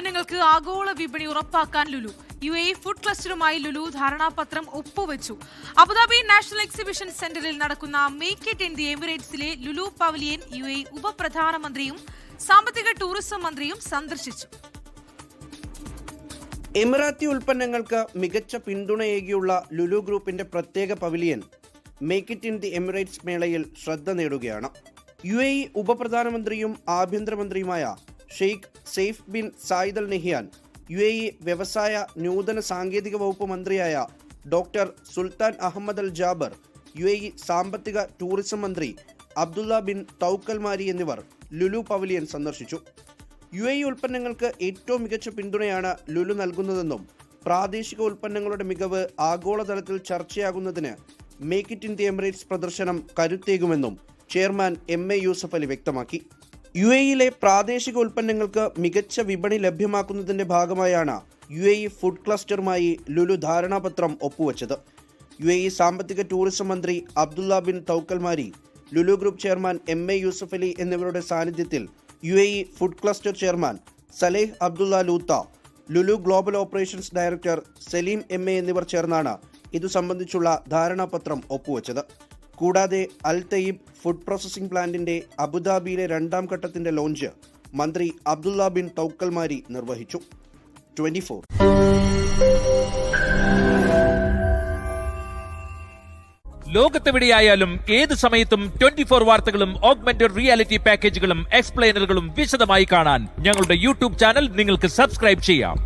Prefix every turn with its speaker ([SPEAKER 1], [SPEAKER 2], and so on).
[SPEAKER 1] ഉൽപ്പന്നങ്ങൾക്ക് ആഗോള വിപണി ഉറപ്പാക്കാൻ ലുലു. UAE ഫുഡ് ക്ലസ്റ്ററുമായി ലുലു ധാരണാപത്രം ഒപ്പുവെച്ചു. അബുദാബി നാഷണൽ എക്സിബിഷൻ സെന്ററിൽ നടക്കുന്ന മേക്ക് ഇറ്റ് ഇൻ ദി എമിറേറ്റ്സിലെ ലുലു പവലിയൻ UAE ഉപപ്രധാനമന്ത്രിയും സാമ്പത്തിക ടൂറിസം മന്ത്രിയും സന്ദർശിച്ചു.
[SPEAKER 2] എമിറാത്തി ഉൽപ്പന്നങ്ങൾക്ക് മികച്ച പിന്തുണയേകിയുള്ള ലുലു ഗ്രൂപ്പിന്റെ പ്രത്യേക pavilion make it in the Emirates മേളയിൽ ശ്രദ്ധ നേടുകയാണ്. UAE ഉപപ്രധാനമന്ത്രിയും ആഭ്യന്തരമന്ത്രിയുമായ Sheikh Saif bin Zayed Al Nahyan, UAE വ്യവസായ നൂതന സാങ്കേതിക വകുപ്പ് മന്ത്രിയായ doctor Sultan Ahmed Al Jaber, UAE സാമ്പത്തിക ടൂറിസം മന്ത്രി അബ്ദുള്ള ബിൻ തൗക്കൽ മാരി എന്നിവർ ലുലു പവലിയൻ സന്ദർശിച്ചു. UAE ഉൽപ്പന്നങ്ങൾക്ക് ഏറ്റവും മികച്ച പിന്തുണയാണ് ലുലു നൽകുന്നതെന്നും പ്രാദേശിക ഉൽപ്പന്നങ്ങളുടെ മികവ് ആഗോളതലത്തിൽ ചർച്ചയാകുന്നതിന് make it in the Emirates പ്രദർശനം കരുത്തേകുമെന്നും ചെയർമാൻ MA യൂസഫ് അലി വ്യക്തമാക്കി. UAEയിലെ പ്രാദേശിക ഉൽപ്പന്നങ്ങൾക്ക് മികച്ച വിപണി ലഭ്യമാക്കുന്നതിന്റെ ഭാഗമായാണ് UAE ഫുഡ് ക്ലസ്റ്ററുമായി ലുലു ധാരണാപത്രം ഒപ്പുവെച്ചത്. UAE സാമ്പത്തിക ടൂറിസം മന്ത്രി Abdullah bin Touq Marri, Lulu group chairman MA Yusuff Ali എന്നിവരുടെ സാന്നിധ്യത്തിൽ UAE food cluster chairman Saleh Abdullah Lootah, Lulu global operations director Saleem MA എന്നിവർ ചേർന്നാണ് ഇതു സംബന്ധിച്ചുള്ള ധാരണാപത്രം ഒപ്പുവെച്ചത്. കൂടാതെ അൽ തയ്യിബ് ഫുഡ് പ്രോസസിംഗ് പ്ലാന്റിന്റെ അബുദാബിയിലെ 2ാം ഘട്ടത്തിന്റെ ലോഞ്ച് മന്ത്രി അബ്ദുള്ള ബിൻ തൗക്കൽ മാരി നിർവഹിച്ചു. 24
[SPEAKER 3] ലോകത്തെവിടെയായാലും ഏത് സമയത്തും 24 വാർത്തകളും ഓഗ്മെന്റഡ് റിയാലിറ്റി പാക്കേജുകളും എക്സ്പ്ലെയിനറുകളും വിശദമായി കാണാൻ ഞങ്ങളുടെ യൂട്യൂബ് ചാനൽ നിങ്ങൾക്ക് സബ്സ്ക്രൈബ് ചെയ്യാം.